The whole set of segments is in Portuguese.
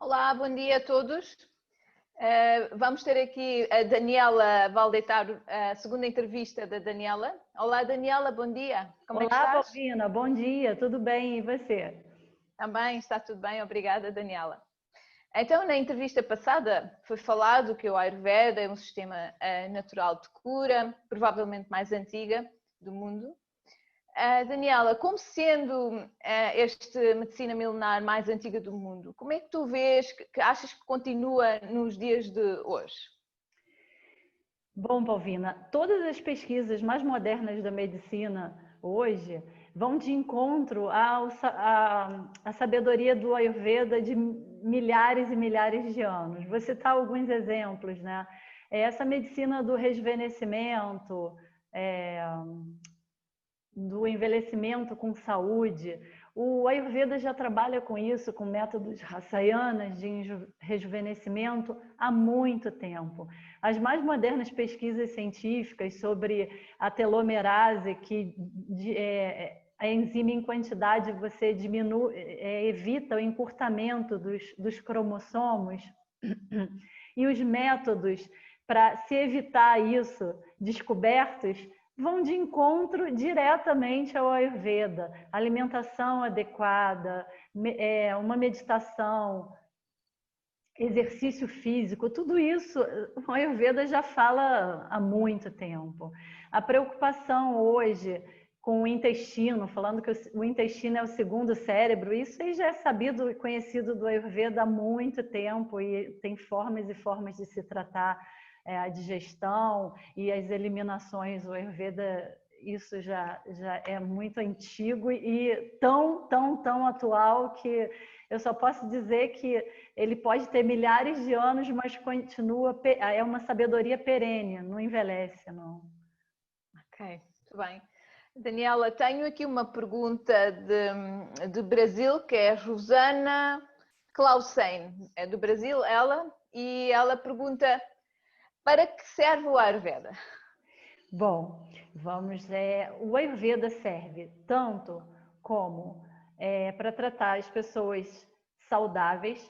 Olá, bom dia a todos. Vamos ter aqui a Daniela Valdetar, a segunda entrevista da Daniela. Olá, Daniela, bom dia. Como é que Olá, estás? Balbina, bom dia, tudo bem? E você? Também está tudo bem, obrigada, Daniela. Então, na entrevista passada foi falado que o Ayurveda é um sistema natural de cura, provavelmente mais antiga do mundo. Daniela, como sendo esta medicina milenar mais antiga do mundo, como é que tu vês, que achas que continua nos dias de hoje? Bom, Balbina, todas as pesquisas mais modernas da medicina hoje vão de encontro à sabedoria do Ayurveda de milhares e milhares de anos. Vou citar alguns exemplos, né? Essa medicina do rejuvenescimento, do envelhecimento com saúde. O Ayurveda já trabalha com isso, com métodos rasayanas de rejuvenescimento há muito tempo. As mais modernas pesquisas científicas sobre a telomerase, que a enzima em quantidade você evita o encurtamento dos cromossomos, e os métodos para se evitar isso descobertos vão de encontro diretamente ao Ayurveda. Alimentação adequada, uma meditação, exercício físico, tudo isso o Ayurveda já fala há muito tempo. A preocupação hoje com o intestino, falando que o intestino é o segundo cérebro, isso aí já é sabido e conhecido do Ayurveda há muito tempo e tem formas e formas de se tratar a digestão e as eliminações. O Ayurveda, isso já é muito antigo e tão atual que eu só posso dizer que ele pode ter milhares de anos, mas continua, é uma sabedoria perene, não envelhece, não. Ok, muito bem. Daniela, tenho aqui uma pergunta de Brasil, que é a Rosana Clausen, é do Brasil, e ela pergunta: para que serve o Ayurveda? Bom, o Ayurveda serve tanto como para tratar as pessoas saudáveis,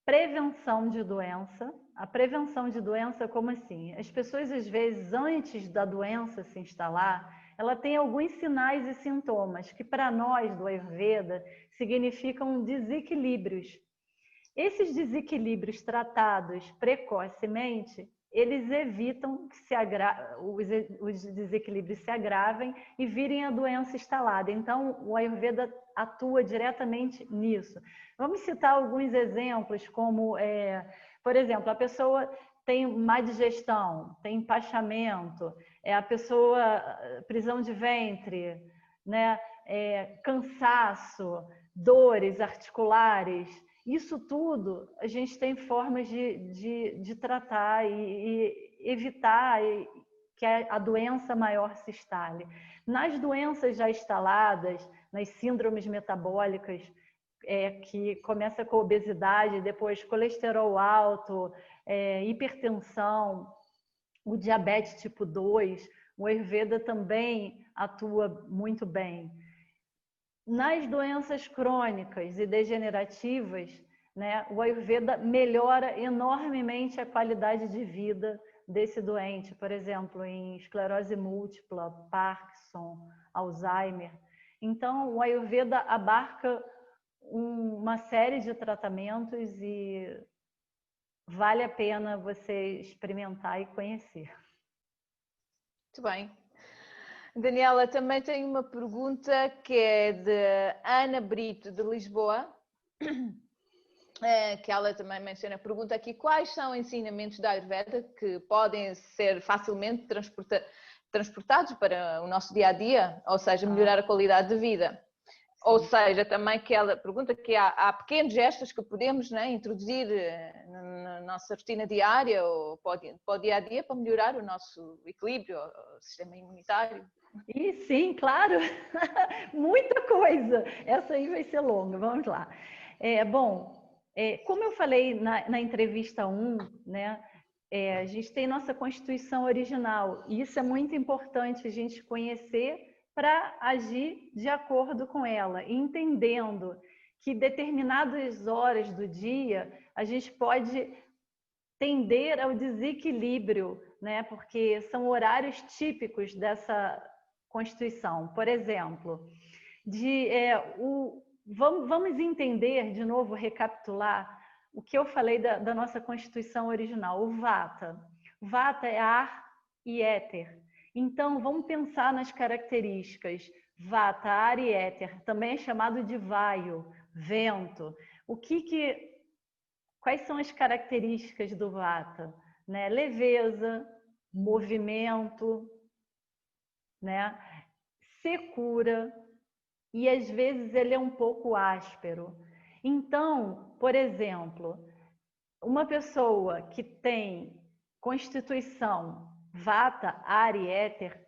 prevenção de doença. A prevenção de doença, como assim? As pessoas, às vezes, antes da doença se instalar, ela tem alguns sinais e sintomas que, para nós, do Ayurveda, significam desequilíbrios. Esses desequilíbrios tratados precocemente, eles evitam que os desequilíbrios se agravem e virem a doença instalada. Então, o Ayurveda atua diretamente nisso. Vamos citar alguns exemplos, como, por exemplo, a pessoa tem má digestão, tem empachamento, a pessoa, prisão de ventre, né? Cansaço, dores articulares. Isso tudo a gente tem formas de tratar e evitar que a doença maior se instale. Nas doenças já instaladas, nas síndromes metabólicas, que começa com obesidade, depois colesterol alto, hipertensão, o diabetes tipo 2, o Ayurveda também atua muito bem. Nas doenças crônicas e degenerativas, né, o Ayurveda melhora enormemente a qualidade de vida desse doente, por exemplo, em esclerose múltipla, Parkinson, Alzheimer. Então, o Ayurveda abarca uma série de tratamentos e vale a pena você experimentar e conhecer. Muito bem. Daniela, também tenho uma pergunta que é de Ana Brito, de Lisboa, que ela também menciona. Pergunta aqui: quais são ensinamentos da Ayurveda que podem ser facilmente transportados para o nosso dia a dia, ou seja, melhorar a qualidade de vida? Sim. Ou seja, também que ela pergunta que há pequenos gestos que podemos, né, introduzir na nossa rotina diária ou para o dia a dia para melhorar o nosso equilíbrio, o sistema imunitário. E sim, claro, muita coisa. Essa aí vai ser longa, vamos lá. Como eu falei na entrevista 1, né, a gente tem nossa Constituição original, e isso é muito importante a gente conhecer para agir de acordo com ela, entendendo que determinadas horas do dia a gente pode tender ao desequilíbrio, né? Porque são horários típicos dessa constituição. Por exemplo, vamos entender, de novo, recapitular o que eu falei da nossa constituição original, o Vata. Vata é ar e éter. Então, vamos pensar nas características. Vata, ar e éter, também é chamado de vaio, vento. Quais são as características do Vata? Né? Leveza, movimento, né? Secura, e às vezes ele é um pouco áspero. Então, por exemplo, uma pessoa que tem constituição Vata, ar e éter,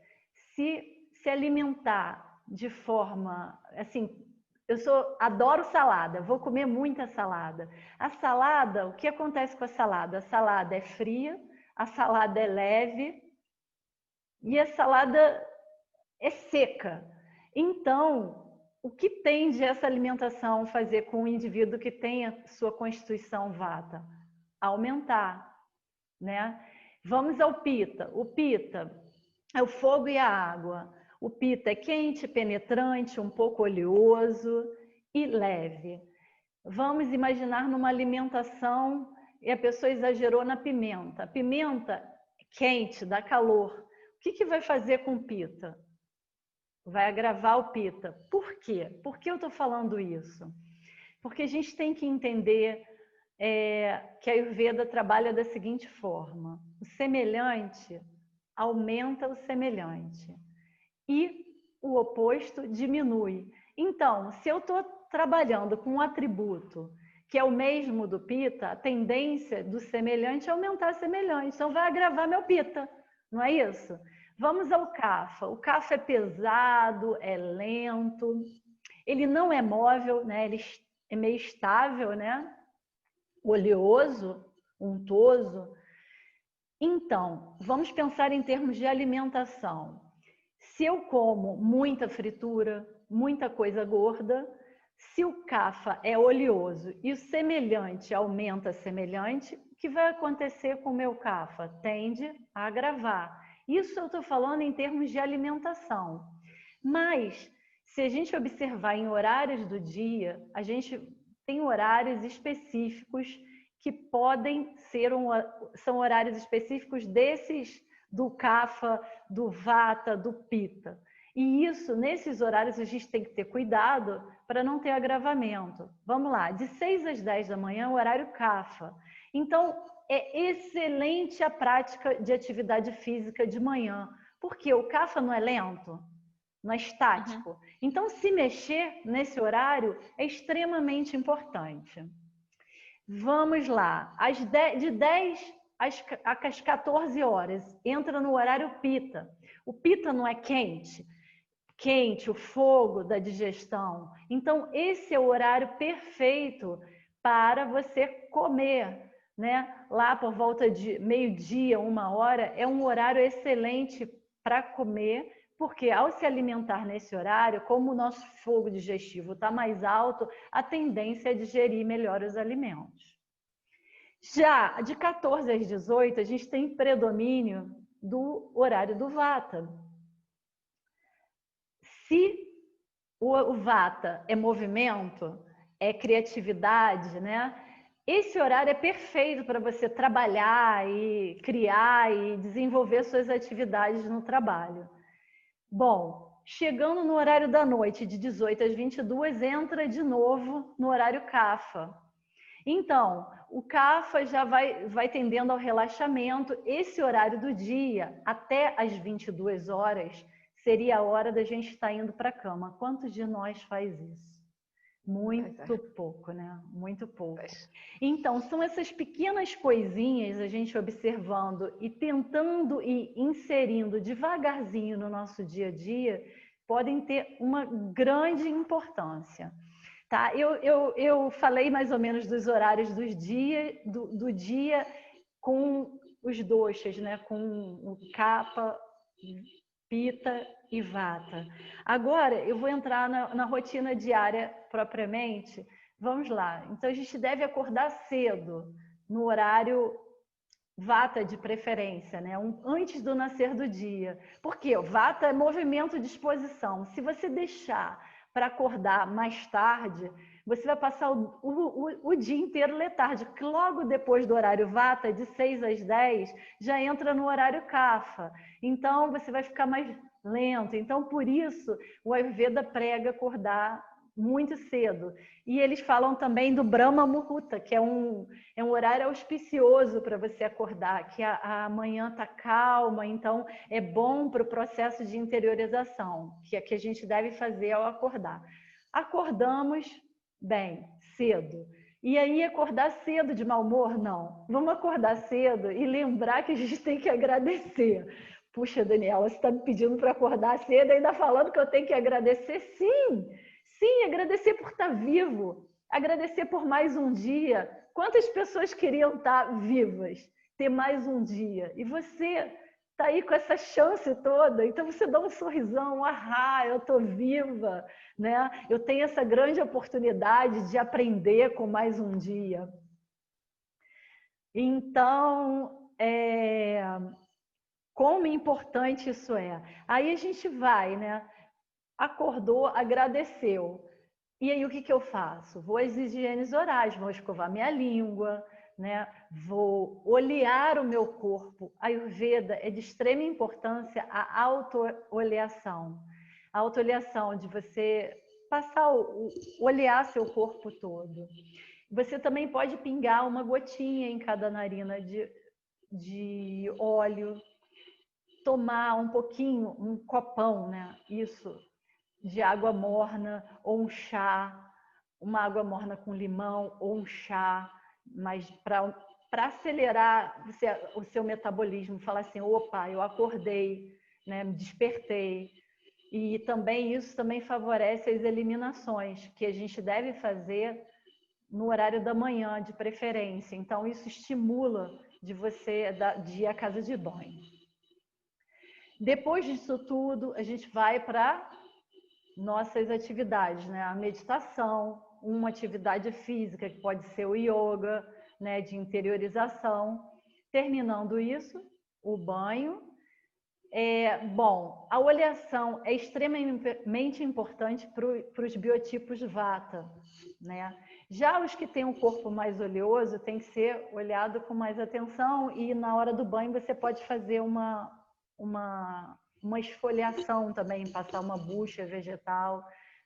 se alimentar de forma assim, adoro salada, vou comer muita salada. A salada, o que acontece com a salada? A salada é fria, a salada é leve e a salada é seca. Então, o que tende essa alimentação fazer com o indivíduo que tem a sua constituição Vata? Aumentar, né? Vamos ao Pitta. O Pitta é o fogo e a água. O Pitta é quente, penetrante, um pouco oleoso e leve. Vamos imaginar numa alimentação e a pessoa exagerou na pimenta. A pimenta é quente, dá calor. O que vai fazer com o Pitta? Vai agravar o Pitta. Por quê? Por que eu estou falando isso? Porque a gente tem que entender que a Ayurveda trabalha da seguinte forma: o semelhante aumenta o semelhante e o oposto diminui. Então, se eu estou trabalhando com um atributo que é o mesmo do Pitta, a tendência do semelhante é aumentar semelhante. Então, vai agravar meu Pitta, não é isso? Vamos ao Kapha. O Kapha é pesado, é lento, ele não é móvel, né? Ele é meio estável, né? Oleoso, untoso. Então, vamos pensar em termos de alimentação. Se eu como muita fritura, muita coisa gorda, se o Kapha é oleoso e o semelhante aumenta semelhante, o que vai acontecer com o meu Kapha? Tende a agravar. Isso eu estou falando em termos de alimentação. Mas, se a gente observar em horários do dia, a gente tem horários específicos que podem ser são horários específicos desses do Kapha, do Vata, do Pitta. E isso, nesses horários, a gente tem que ter cuidado para não ter agravamento. Vamos lá, de 6 às 10 da manhã, o horário Kapha. Então, é excelente a prática de atividade física de manhã, porque o Kapha não é lento, não é estático. Então, se mexer nesse horário é extremamente importante. Vamos lá, de 10 às 14 horas, entra no horário Pitta. O Pitta não é quente, o fogo da digestão. Então, esse é o horário perfeito para você comer, né? Lá por volta de meio-dia, 1h, é um horário excelente para comer, porque ao se alimentar nesse horário, como o nosso fogo digestivo está mais alto, a tendência é digerir melhor os alimentos. Já de 14 às 18, a gente tem predomínio do horário do Vata. Se o Vata é movimento, é criatividade, né? Esse horário é perfeito para você trabalhar e criar e desenvolver suas atividades no trabalho. Bom, chegando no horário da noite, de 18 às 22, entra de novo no horário Kapha. Então, o Kapha já vai tendendo ao relaxamento. Esse horário do dia, até às 22 horas, seria a hora da gente estar indo para a cama. Quantos de nós faz isso? Muito pouco, né? Muito pouco. Então, são essas pequenas coisinhas, a gente observando e tentando e inserindo devagarzinho no nosso dia a dia, podem ter uma grande importância. Tá? Eu falei mais ou menos dos horários do dia com os doshas, né? Com o Kapha, Pitta e Vata. Agora eu vou entrar na rotina diária propriamente Vamos lá. Então, a gente deve acordar cedo, no horário Vata de preferência, né? Antes do nascer do dia. Por quê? Vata é movimento de disposição. Se você deixar para acordar mais tarde, você vai passar o dia inteiro letárgico. Logo depois do horário Vata, de 6 às 10, já entra no horário Kapha. Então, você vai ficar mais lento. Então, por isso, o Ayurveda prega acordar muito cedo. E eles falam também do Brahma Muhurta, que é um horário auspicioso para você acordar, que a manhã está calma, então é bom para o processo de interiorização, que é que a gente deve fazer ao acordar. Acordamos bem, cedo. E aí acordar cedo de mau humor? Não. Vamos acordar cedo e lembrar que a gente tem que agradecer. Puxa, Daniela, você está me pedindo para acordar cedo e ainda falando que eu tenho que agradecer? Sim! Sim, agradecer por estar vivo, agradecer por mais um dia. Quantas pessoas queriam estar vivas, ter mais um dia? E você está aí com essa chance toda, então você dá um sorrisão, ah, eu estou viva, né? Eu tenho essa grande oportunidade de aprender com mais um dia. Então, como importante isso é. Aí a gente vai, né? Acordou, agradeceu. E aí o que eu faço? Vou às higienes orais, vou escovar minha língua, né? Vou olear o meu corpo. A Ayurveda é de extrema importância a autooleação. A autooleação de você passar, olear seu corpo todo. Você também pode pingar uma gotinha em cada narina de óleo, tomar um pouquinho, um copão, né? Isso, de água morna ou um chá, uma água morna com limão ou um chá, mas para acelerar o seu metabolismo, falar assim, opa, eu acordei, né? Me despertei. E também isso também favorece as eliminações, que a gente deve fazer no horário da manhã, de preferência. Então, isso estimula de você de ir à casa de banho. Depois disso tudo, a gente vai para nossas atividades, né? A meditação, uma atividade física, que pode ser o yoga, né? De interiorização. Terminando isso, o banho. Bom, a oleação é extremamente importante para os biotipos Vata, né? Já os que têm um corpo mais oleoso tem que ser olhado com mais atenção e na hora do banho você pode fazer uma esfoliação também, passar uma bucha vegetal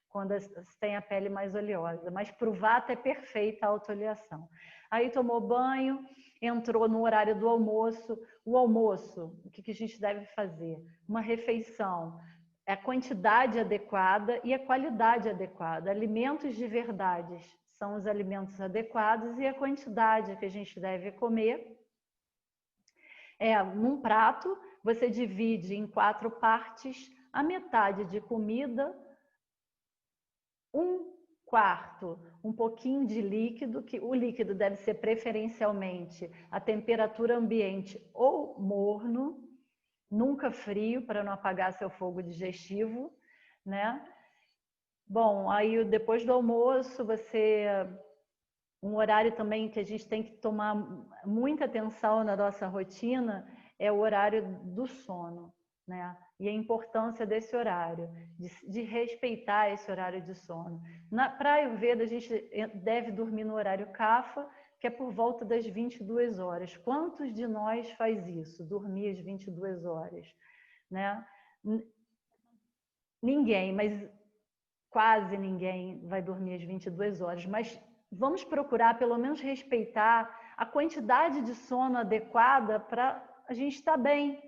quando tem a pele mais oleosa. Mas para o Vata é perfeita a autooleação. Aí tomou banho, entrou no horário do almoço. O almoço, o que a gente deve fazer? Uma refeição, a quantidade adequada e a qualidade adequada. Alimentos de verdade são os alimentos adequados e a quantidade que a gente deve comer. Num prato, você divide em 4 partes, a metade de comida, 1/4, um pouquinho de líquido, que o líquido deve ser preferencialmente a temperatura ambiente ou morno, nunca frio, para não apagar seu fogo digestivo, né? Bom, aí depois do almoço, um horário também que a gente tem que tomar muita atenção na nossa rotina é o horário do sono, né? E a importância desse horário, de respeitar esse horário de sono. Para a Ayurveda, a gente deve dormir no horário Kapha, que é por volta das 22 horas. Quantos de nós faz isso? Dormir às 22 horas, né? Ninguém, mas quase ninguém vai dormir às 22 horas, mas vamos procurar pelo menos respeitar a quantidade de sono adequada para a gente estar bem.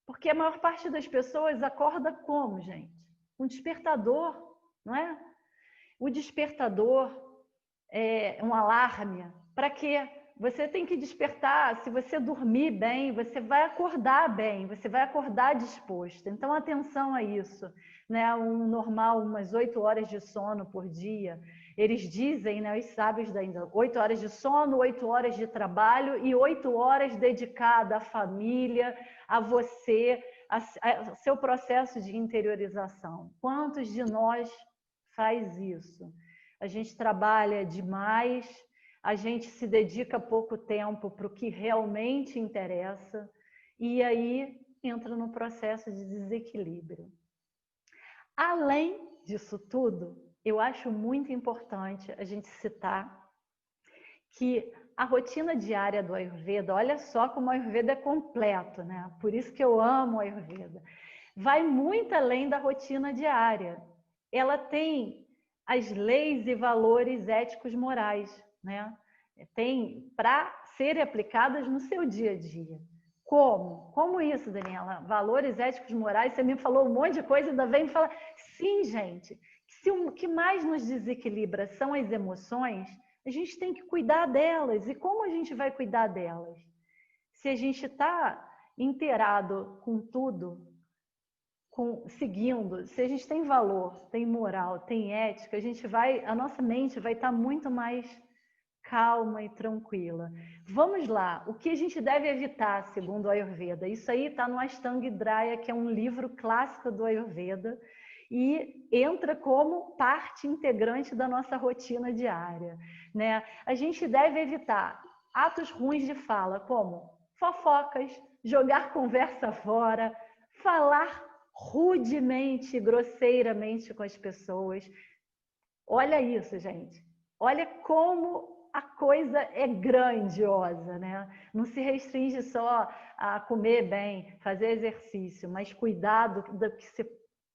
Porque a maior parte das pessoas acorda como, gente? Um despertador, não é? O despertador é um alarme. Para quê? Você tem que despertar. Se você dormir bem, você vai acordar bem, você vai acordar disposto. Então, atenção a isso, né? Um normal, umas 8 horas de sono por dia. Eles dizem, né, os sábios ainda, 8 horas de sono, 8 horas de trabalho e 8 horas dedicada à família, a você, ao seu processo de interiorização. Quantos de nós faz isso? a gente trabalha demais, a gente se dedica pouco tempo para o que realmente interessa e aí entra no processo de desequilíbrio. Além disso tudo, eu acho muito importante a gente citar que a rotina diária do Ayurveda, olha só como o Ayurveda é completo, né? Por isso que eu amo o Ayurveda. Vai muito além da rotina diária. Ela tem as leis e valores éticos morais, né? Tem para serem aplicadas no seu dia a dia. Como? Como isso, Daniela? Valores éticos morais, você me falou um monte de coisa, ainda vem me falar. Sim, gente, se o que mais nos desequilibra são as emoções, a gente tem que cuidar delas. E como a gente vai cuidar delas? Se a gente está inteirado com tudo, seguindo, se a gente tem valor, tem moral, tem ética, a nossa mente vai estar muito mais calma e tranquila. Vamos lá, o que a gente deve evitar, segundo o Ayurveda? Isso aí está no Ashtanga Hidraya, que é um livro clássico do Ayurveda, e entra como parte integrante da nossa rotina diária, né? A gente deve evitar atos ruins de fala, como fofocas, jogar conversa fora, falar rudemente, grosseiramente com as pessoas. Olha isso, gente. Olha como a coisa é grandiosa, né? Não se restringe só a comer bem, fazer exercício, mas cuidado do que se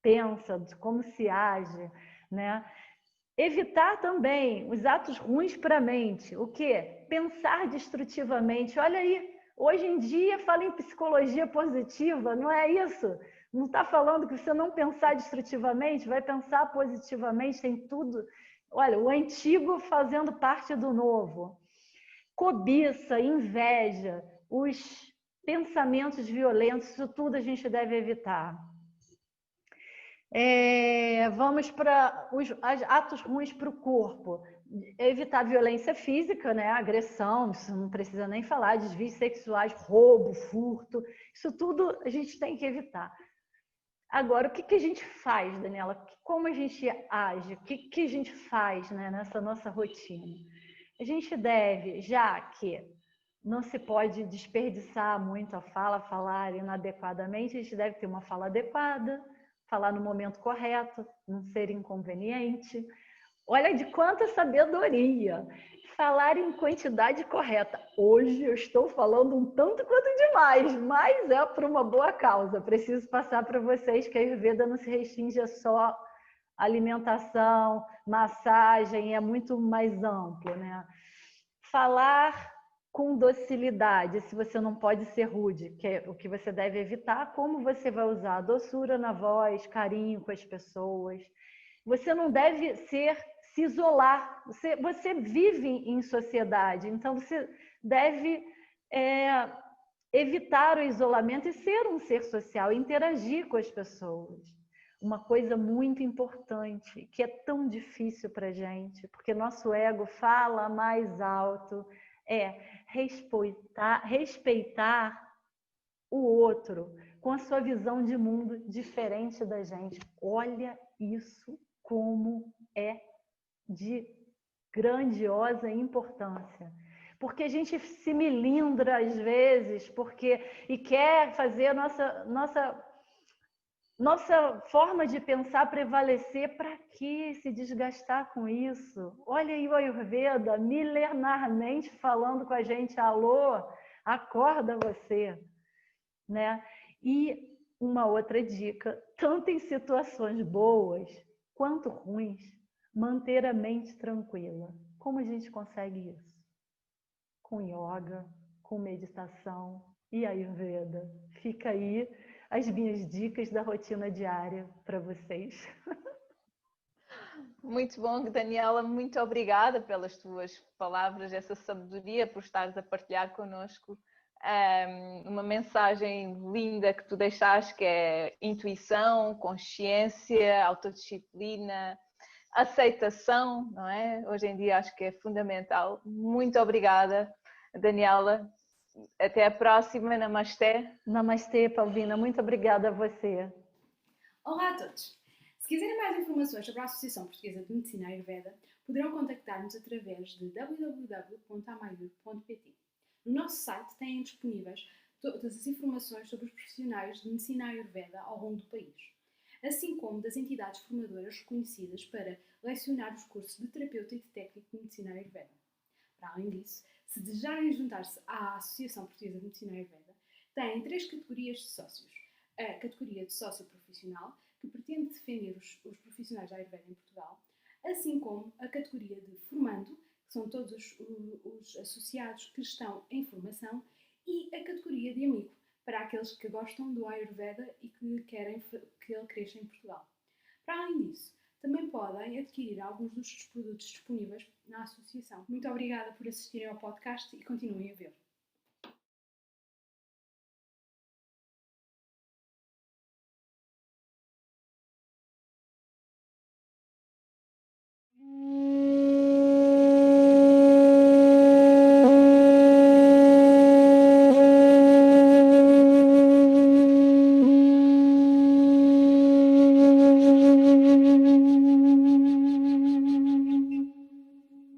pensa, de como se age, né? Evitar também os atos ruins para a mente. O quê? Pensar destrutivamente. Olha aí, hoje em dia fala em psicologia positiva, não é isso? Não está falando que você não pensar destrutivamente, vai pensar positivamente, tem tudo. Olha, o antigo fazendo parte do novo. Cobiça, inveja, os pensamentos violentos, isso tudo a gente deve evitar. Vamos para os atos ruins para o corpo. Evitar violência física, né? Agressão, isso não precisa nem falar, desvios sexuais, roubo, furto, isso tudo a gente tem que evitar. Agora, o que a gente faz, Daniela? Como a gente age? O que a gente faz, né, nessa nossa rotina? A gente deve, já que não se pode desperdiçar muito a fala, falar inadequadamente, a gente deve ter uma fala adequada, falar no momento correto, não ser inconveniente. Olha de quanta sabedoria! Falar em quantidade correta. Hoje eu estou falando um tanto quanto demais, mas é por uma boa causa. Preciso passar para vocês que a Ayurveda não se restringe a só alimentação, massagem, é muito mais amplo, né? Falar com docilidade, se você não pode ser rude, que é o que você deve evitar, como você vai usar doçura na voz, carinho com as pessoas. Você não deve se isolar, você vive em sociedade, então você deve evitar o isolamento e ser um ser social, interagir com as pessoas. Uma coisa muito importante, que é tão difícil para a gente, porque nosso ego fala mais alto, é respeitar o outro com a sua visão de mundo diferente da gente. Olha isso como é de grandiosa importância. Porque a gente se melindra às vezes, e quer fazer a nossa forma de pensar prevalecer. Para que se desgastar com isso? Olha aí o Ayurveda milenarmente falando com a gente: alô, acorda você, né? E uma outra dica, tanto em situações boas quanto ruins, manter a mente tranquila. Como a gente consegue isso? Com yoga, com meditação e Ayurveda. Fica aí as minhas dicas da rotina diária para vocês. Muito bom, Daniela, muito obrigada pelas tuas palavras, essa sabedoria, por estares a partilhar connosco. Uma mensagem linda que tu deixaste, que é intuição, consciência, autodisciplina, aceitação, não é? Hoje em dia acho que é fundamental. Muito obrigada, Daniela. Até a próxima. Namastê. Namastê, Paulina. Muito obrigada a você. Olá a todos. quiserem mais informações sobre a Associação Portuguesa de Medicina Ayurveda, poderão contactar-nos através de www.amayur.pt. No nosso site têm disponíveis todas as informações sobre os profissionais de medicina Ayurveda ao longo do país, assim como das entidades formadoras reconhecidas para lecionar os cursos de terapeuta e de técnico de medicina Ayurveda. Para além disso, se desejarem juntar-se à Associação Portuguesa de Medicina Ayurveda, têm 3 categorias de sócios. A categoria de sócio profissional, que pretende defender os profissionais da Ayurveda em Portugal, assim como a categoria de formando, que são todos os associados que estão em formação, e a categoria de amigo, para aqueles que gostam do Ayurveda e que querem que ele cresça em Portugal. Para além disso, também podem adquirir alguns dos produtos disponíveis na associação. Muito obrigada por assistirem ao podcast e continuem a ver.